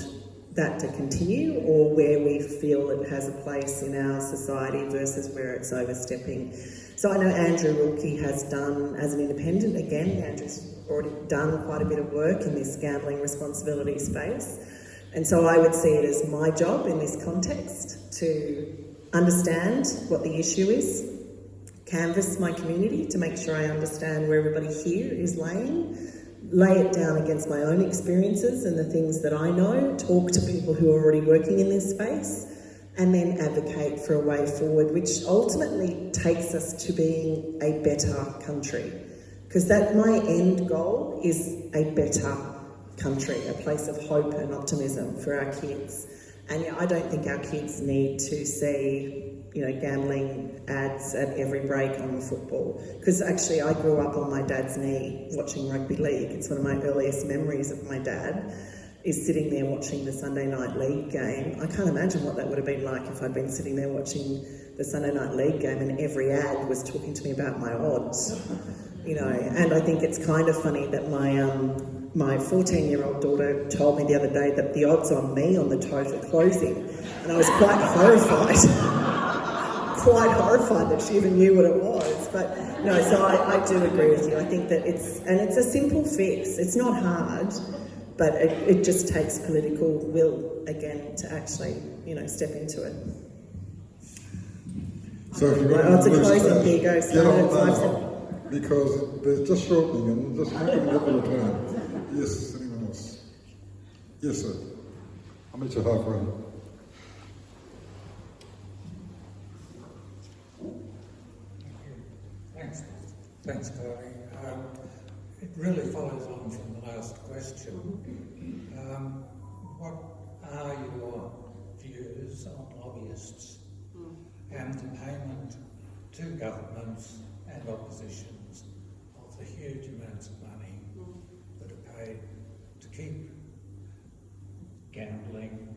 that to continue or where we feel it has a place in our society versus where it's overstepping. So I know Andrew Wilkie has done, as an independent, again, Andrew's already done quite a bit of work in this gambling responsibility space. And so I would see it as my job in this context to understand what the issue is, canvass my community to make sure I understand where everybody here is laying, lay it down against my own experiences and the things that I know, talk to people who are already working in this space, and then advocate for a way forward, which ultimately takes us to being a better country. Because that my end goal is a better country, a place of hope and optimism for our kids. And yeah, I don't think our kids need to see, you know, gambling ads at every break on football. Because actually I grew up on my dad's knee watching rugby league. It's one of my earliest memories of my dad, is sitting there watching the Sunday night league game. I can't imagine what that would have been like if I'd been sitting there watching the Sunday night league game and every ad was talking to me about my odds. You know, and I think it's kind of funny that my 14-year-old daughter told me the other day that the odds on me on the tote are closing, and I was quite horrified that she even knew what it was. But no, so I do agree with you. I think that it's a simple fix. It's not hard, but it just takes political will again to actually, you know, step into it. So if you've got Odds are loose closing, cash, here you go. get on So that, because they're just shortening and just not going to get the return. Yes, anyone else? Yes, sir. I'll meet you halfway. Thanks, Chloe. It really follows on from the last question. What are your views on lobbyists and the payment to governments and oppositions of the huge amounts of money that are paid to keep gambling,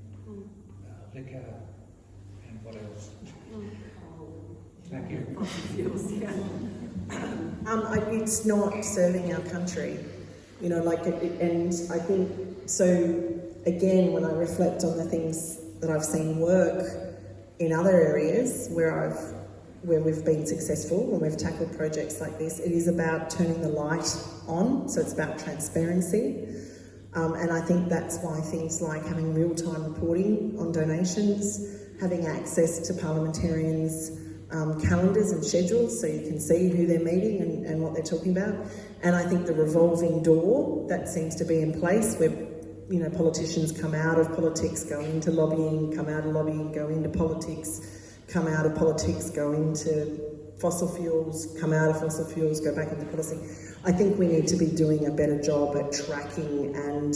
liquor, and what else? Thank you. it's not serving our country. You know, like, and I think, so again, when I reflect on the things that I've seen work in other areas where we've been successful, when we've tackled projects like this, it is about turning the light on, so it's about transparency. And I think that's why things like having real-time reporting on donations, having access to parliamentarians' calendars and schedules so you can see who they're meeting and what they're talking about. And I think the revolving door that seems to be in place where, you know, politicians come out of politics, go into lobbying, come out of lobbying, go into politics, come out of politics, go into fossil fuels, come out of fossil fuels, go back into policy. I think we need to be doing a better job at tracking and,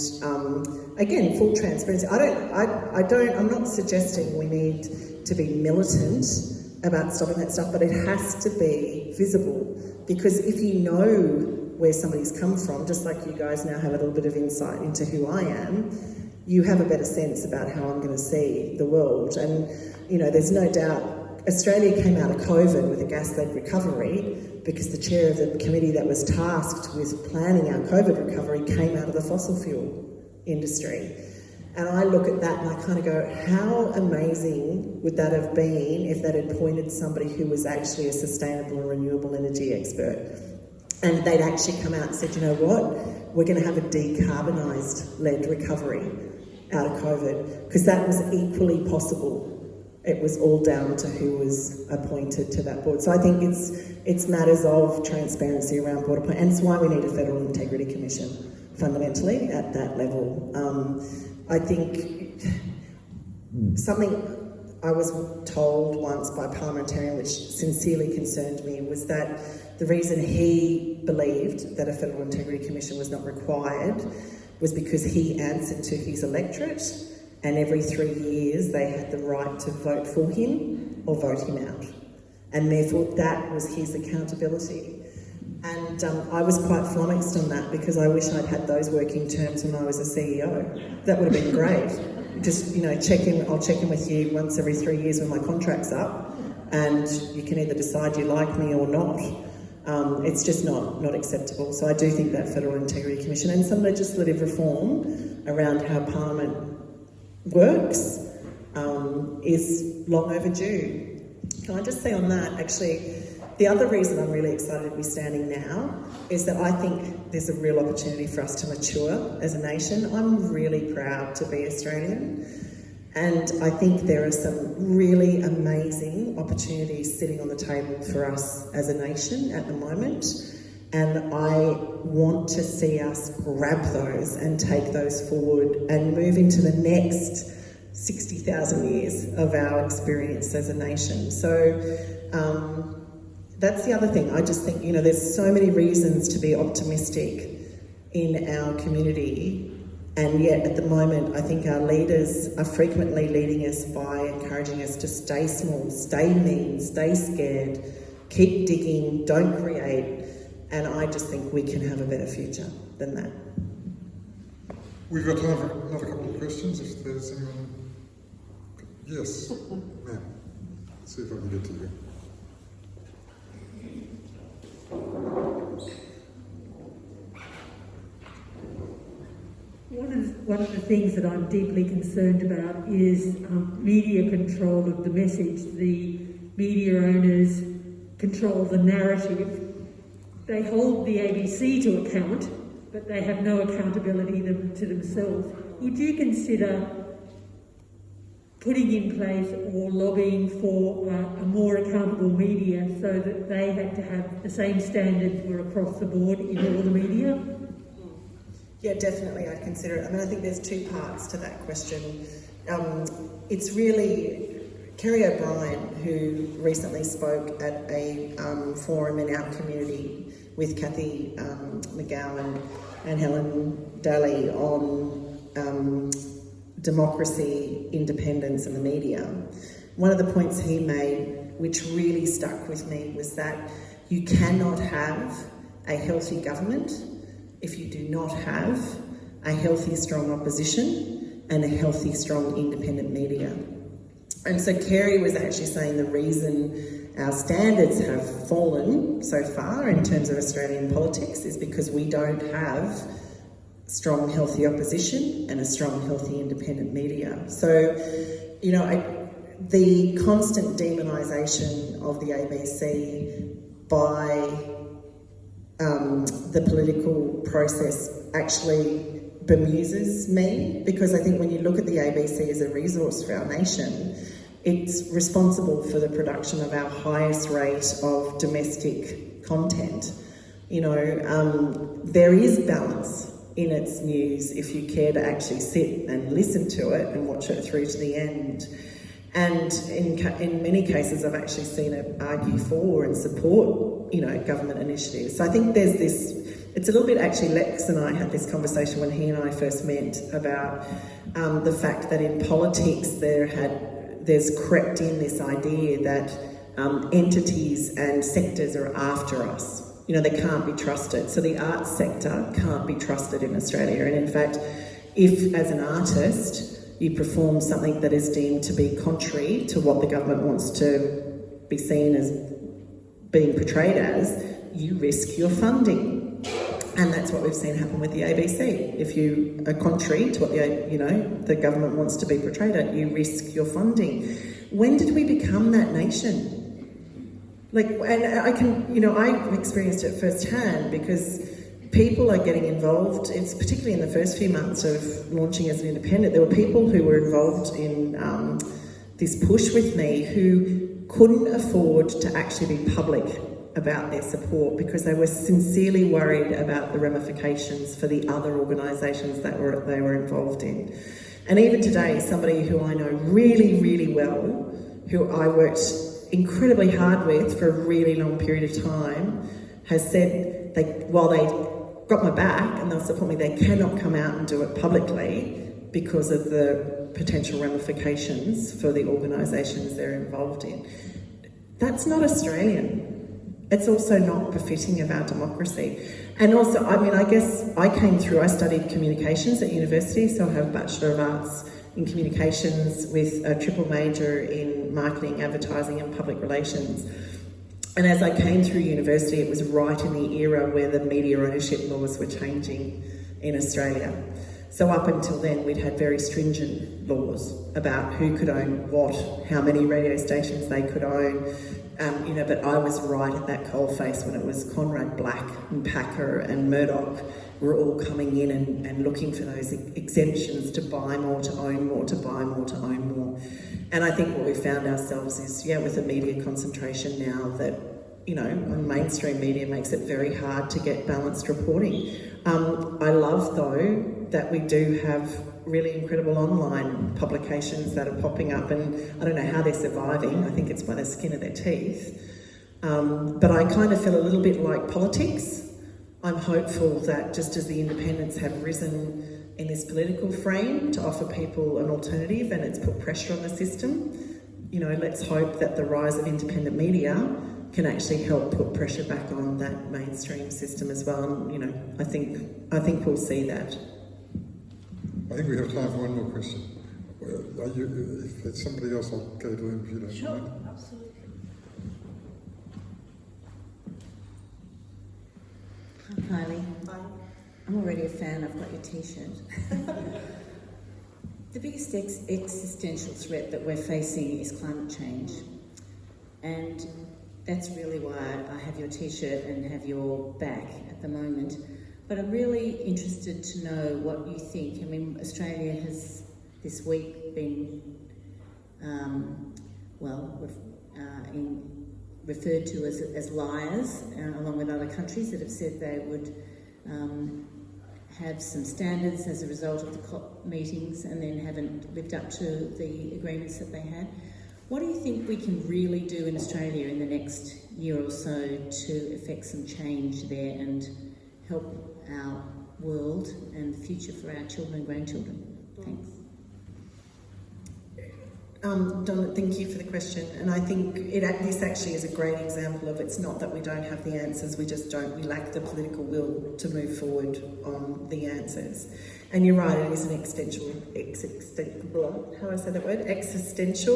again, full transparency. I'm not suggesting we need to be militant about stopping that stuff, but it has to be visible, because if you know where somebody's come from, just like you guys now have a little bit of insight into who I am, you have a better sense about how I'm going to see the world. And, you know, there's no doubt Australia came out of COVID with a gas-led recovery because the chair of the committee that was tasked with planning our COVID recovery came out of the fossil fuel industry. And I look at that and I kind of go, how amazing would that have been if that had pointed somebody who was actually a sustainable and renewable energy expert? And they'd actually come out and said, you know what, we're going to have a decarbonised-led recovery out of COVID, because that was equally possible. It was all down to who was appointed to that board. So I think it's matters of transparency around board appointment, and it's why we need a Federal Integrity Commission, fundamentally, at that level. I think something I was told once by a parliamentarian, which sincerely concerned me, was that the reason he believed that a Federal Integrity Commission was not required was because he answered to his electorate, and every 3 years they had the right to vote for him or vote him out. And therefore that was his accountability. And I was quite flummoxed on that, because I wish I'd had those working terms when I was a CEO. That would have been great. Just, you know, I'll check in with you once every 3 years when my contract's up, and you can either decide you like me or not. It's just not acceptable. So I do think that Federal Integrity Commission and some legislative reform around how Parliament works is long overdue. Can I just say on that, actually, the other reason I'm really excited to be standing now is that I think there's a real opportunity for us to mature as a nation. I'm really proud to be Australian, and I think there are some really amazing opportunities sitting on the table for us as a nation at the moment, and I want to see us grab those and take those forward and move into the next 60,000 years of our experience as a nation. So that's the other thing. I just think, you know, there's so many reasons to be optimistic in our community, and yet at the moment I think our leaders are frequently leading us by encouraging us to stay small, stay mean, stay scared, keep digging, don't create, and I just think we can have a better future than that. We've got time for another couple of questions if there's anyone. Yes, ma'am. Let's see if I can get to you. One of the things that I'm deeply concerned about is media control of the message. The media owners control the narrative. They hold the ABC to account, but they have no accountability to themselves. Would you consider putting in place or lobbying for a more accountable media so that they had to have the same standards were across the board in all the media? Yeah, definitely I'd consider it. I mean, I think there's two parts to that question. It's really Kerry O'Brien, who recently spoke at a forum in our community with Kathy McGowan and Helen Daly on democracy, independence and the media. One of the points he made, which really stuck with me, was that you cannot have a healthy government if you do not have a healthy, strong opposition and a healthy, strong, independent media. And so Kerry was actually saying the reason our standards have fallen so far in terms of Australian politics is because we don't have strong, healthy opposition and a strong, healthy independent media. So, you know, the constant demonisation of the ABC by the political process actually bemuses me, because I think when you look at the ABC as a resource for our nation, it's responsible for the production of our highest rate of domestic content. You know, there is balance in its news if you care to actually sit and listen to it and watch it through to the end. And in many cases, I've actually seen it argue for and support, you know, government initiatives. So I think there's this, it's a little bit, actually Lex and I had this conversation when he and I first met about the fact that in politics there's crept in this idea that entities and sectors are after us. You know, they can't be trusted. So the arts sector can't be trusted in Australia. And in fact, if as an artist you perform something that is deemed to be contrary to what the government wants to be seen as being portrayed as, you risk your funding. And that's what we've seen happen with the ABC. If you are contrary to what the government wants to be portrayed at, you risk your funding. When did we become that nation? Like, and I've experienced it firsthand, because people are getting involved. It's particularly in the first few months of launching as an independent. There were people who were involved in this push with me who couldn't afford to actually be public about their support because they were sincerely worried about the ramifications for the other organisations that they were involved in. And even today, somebody who I know really, really well, who I worked incredibly hard with for a really long period of time, has said while they got my back and they'll support me, they cannot come out and do it publicly because of the potential ramifications for the organisations they're involved in. That's not Australian. It's also not befitting of our democracy. And also, I guess I studied communications at university, so I have a Bachelor of Arts in Communications with a triple major in marketing, advertising and public relations. And as I came through university, it was right in the era where the media ownership laws were changing in Australia. So up until then, we'd had very stringent laws about who could own what, how many radio stations they could own, but I was right at that coalface when it was Conrad Black and Packer and Murdoch were all coming in and looking for those exemptions to buy more, to own more, to buy more, to own more. And I think what we found ourselves is, with a media concentration now that, mainstream media makes it very hard to get balanced reporting. I love, though, that we do have really incredible online publications that are popping up, and I don't know how they're surviving. I think it's by the skin of their teeth. But I kind of feel a little bit like politics. I'm hopeful that just as the independents have risen in this political frame to offer people an alternative and it's put pressure on the system, let's hope that the rise of independent media can actually help put pressure back on that mainstream system as well. And, I think we'll see that. I think we have time for one more question. If it's somebody else, I'll go to them if you don't Sure, mind. absolutely. Hi, Kylie. Hi. I'm already a fan. I've got your T-shirt. The biggest existential threat that we're facing is climate change. And that's really why I have your T-shirt and have your back at the moment. But I'm really interested to know what you think. Australia has this week been, referred to as liars, along with other countries that have said they would have some standards as a result of the COP meetings and then haven't lived up to the agreements that they had. What do you think we can really do in Australia in the next year or so to effect some change there and help our world and the future for our children and grandchildren? Thanks. Donna, thank you for the question. And I think this actually is a great example of, it's not that we don't have the answers, we lack the political will to move forward on the answers. And you're right, it is an existential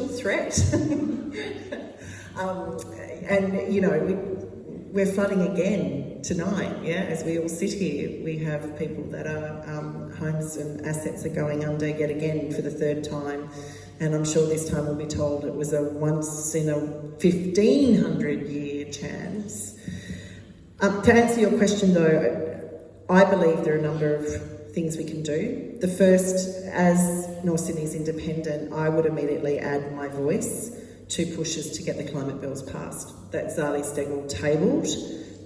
threat. We're flooding again tonight, yeah, as we all sit here, we have people that are homes and assets are going under yet again for the third time. And I'm sure this time we'll be told it was a once in a 1,500 year chance. To answer your question though, I believe there are a number of things we can do. The first, as North Sydney's independent, I would immediately add my voice to pushes to get the climate bills passed that Zali Steggall tabled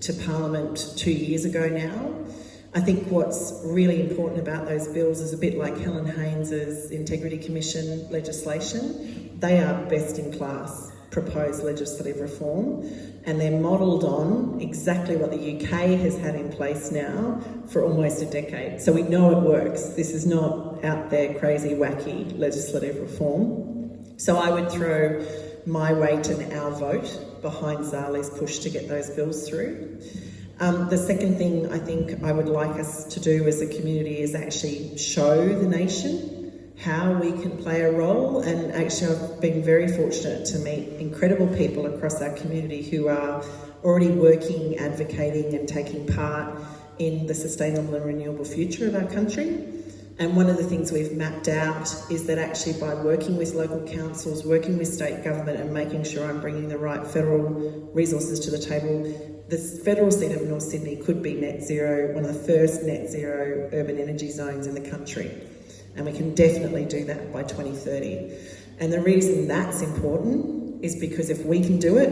to Parliament 2 years ago now. I think what's really important about those bills is a bit like Helen Haynes's Integrity Commission legislation. They are best in class proposed legislative reform, and they're modelled on exactly what the UK has had in place now for almost a decade. So we know it works. This is not out there crazy, wacky legislative reform. So I would throw my weight and our vote behind Zali's push to get those bills through. The second thing I think I would like us to do as a community is actually show the nation how we can play a role. And actually I've been very fortunate to meet incredible people across our community who are already working, advocating and taking part in the sustainable and renewable future of our country. And one of the things we've mapped out is that actually by working with local councils, working with state government and making sure I'm bringing the right federal resources to the table, the federal seat of North Sydney could be net zero, one of the first net zero urban energy zones in the country. And we can definitely do that by 2030. And the reason that's important is because if we can do it,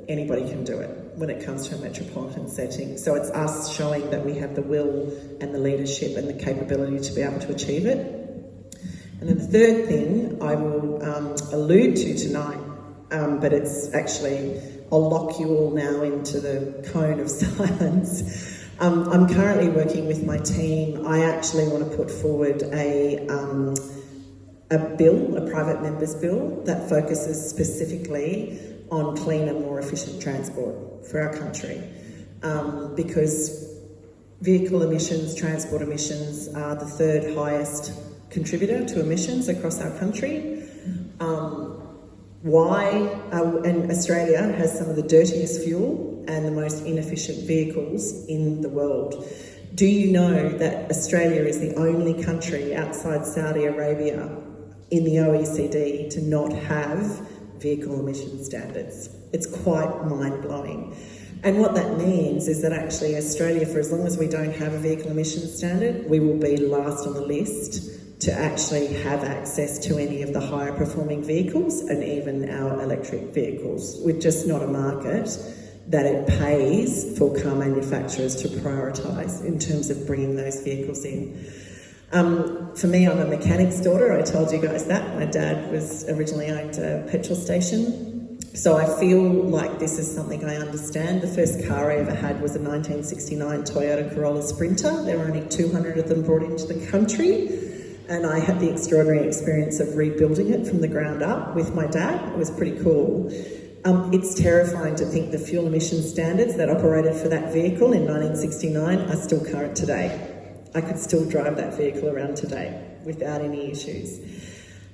anybody can do it when it comes to a metropolitan setting. So it's us showing that we have the will and the leadership and the capability to be able to achieve it. And then the third thing I will allude to tonight, but it's actually, I'll lock you all now into the cone of silence. I'm currently working with my team. I actually want to put forward a bill, a private member's bill, that focuses specifically on cleaner, more efficient transport for our country. Because vehicle emissions, transport emissions are the third highest contributor to emissions across our country. And Australia has some of the dirtiest fuel and the most inefficient vehicles in the world. Do you know that Australia is the only country outside Saudi Arabia in the OECD to not have vehicle emission standards? It's quite mind-blowing. And what that means is that actually Australia, for as long as we don't have a vehicle emission standard, we will be last on the list to actually have access to any of the higher performing vehicles and even our electric vehicles. We're just not a market that it pays for car manufacturers to prioritise in terms of bringing those vehicles in. For me, I'm a mechanic's daughter. I told you guys that. My dad was originally owned a petrol station. So I feel like this is something I understand. The first car I ever had was a 1969 Toyota Corolla Sprinter. There were only 200 of them brought into the country. And I had the extraordinary experience of rebuilding it from the ground up with my dad. It was pretty cool. It's terrifying to think the fuel emission standards that operated for that vehicle in 1969 are still current today. I could still drive that vehicle around today without any issues.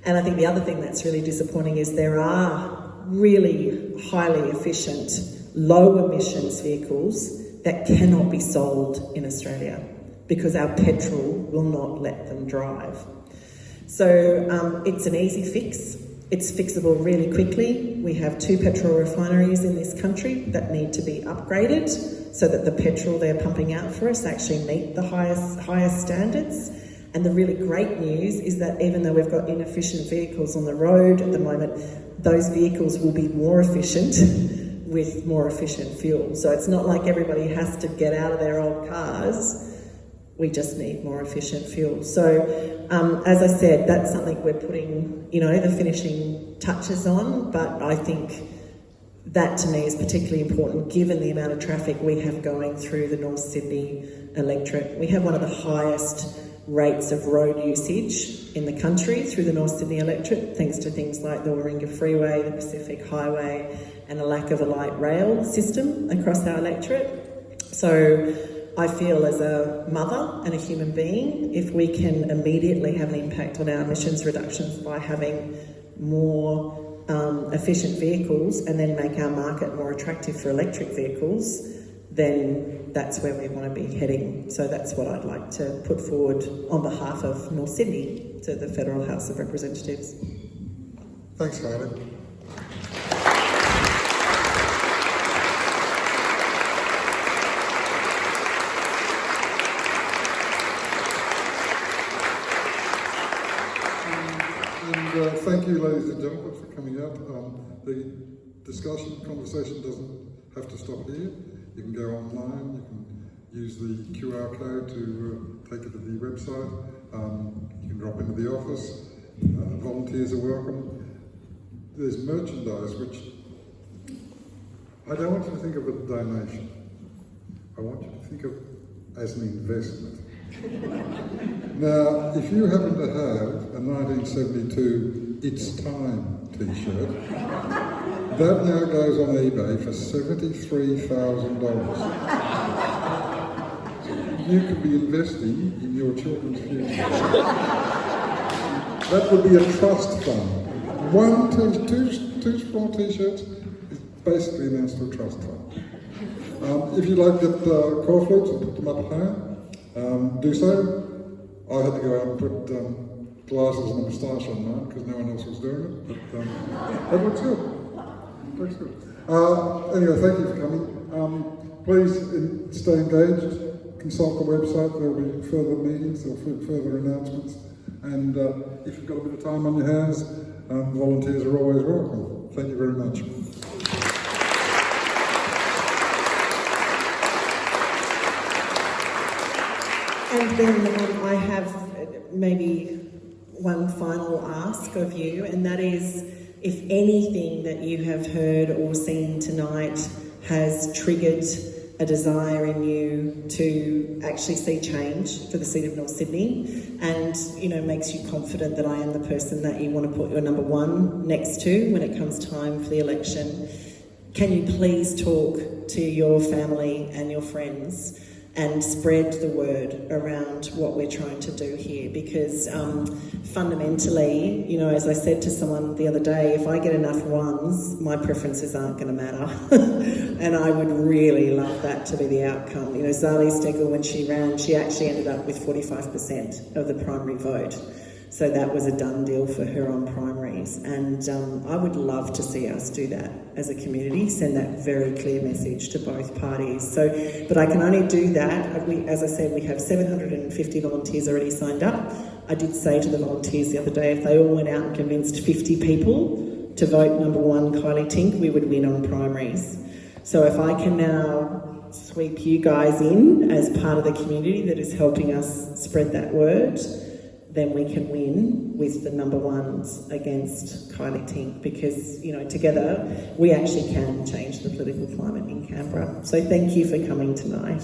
And I think the other thing that's really disappointing is there are really highly efficient, low emissions vehicles that cannot be sold in Australia because our petrol will not let them drive. So it's an easy fix. It's fixable really quickly. We have 2 petrol refineries in this country that need to be upgraded so that the petrol they're pumping out for us actually meet the highest standards. And the really great news is that even though we've got inefficient vehicles on the road at the moment, those vehicles will be more efficient with more efficient fuel. So it's not like everybody has to get out of their old cars. We just need more efficient fuel. So, as I said, that's something we're putting, the finishing touches on, but I think that to me is particularly important given the amount of traffic we have going through the North Sydney electorate. We have one of the highest rates of road usage in the country through the North Sydney electorate, thanks to things like the Warringah Freeway, the Pacific Highway, and a lack of a light rail system across our electorate. So I feel as a mother and a human being, if we can immediately have an impact on our emissions reductions by having more efficient vehicles and then make our market more attractive for electric vehicles, then that's where we want to be heading. So that's what I'd like to put forward on behalf of North Sydney to the Federal House of Representatives. Thanks, Kylie. Thank you, ladies and gentlemen, for coming out. The conversation doesn't have to stop here. You can go online, you can use the QR code to take it to the website. You can drop into the office. Volunteers are welcome. There's merchandise, which I don't want you to think of a donation. I want you to think of as an investment. Now, if you happen to have a 1972 It's Time t-shirt, that now goes on eBay for $73,000. You could be investing in your children's future. That would be a trust fund. Two small t-shirts is basically amounts to a trust fund. If you'd like to get core flutes and put them up at home, do so. I had to go out and put glasses and a moustache on mine because no one else was doing it, but that looks good. Looks good. Anyway, thank you for coming. Please stay engaged, consult the website, there will be further meetings, there will be further announcements, and if you've got a bit of time on your hands, volunteers are always welcome. Thank you very much. And then I have maybe one final ask of you, and that is, if anything that you have heard or seen tonight has triggered a desire in you to actually see change for the seat of North Sydney, and makes you confident that I am the person that you want to put your number one next to when it comes time for the election, can you please talk to your family and your friends and spread the word around what we're trying to do here, because fundamentally, as I said to someone the other day, if I get enough ones, my preferences aren't going to matter. And I would really love that to be the outcome. Zali Stegel, when she ran, she actually ended up with 45% of the primary vote. So that was a done deal for her on primaries. And I would love to see us do that as a community, send that very clear message to both parties. But I can only do that. As I said, we have 750 volunteers already signed up. I did say to the volunteers the other day, if they all went out and convinced 50 people to vote number one, Kylea Tink, we would win on primaries. So if I can now sweep you guys in as part of the community that is helping us spread that word, then we can win with the number ones against Kylea Tink, because, together we actually can change the political climate in Canberra. So thank you for coming tonight.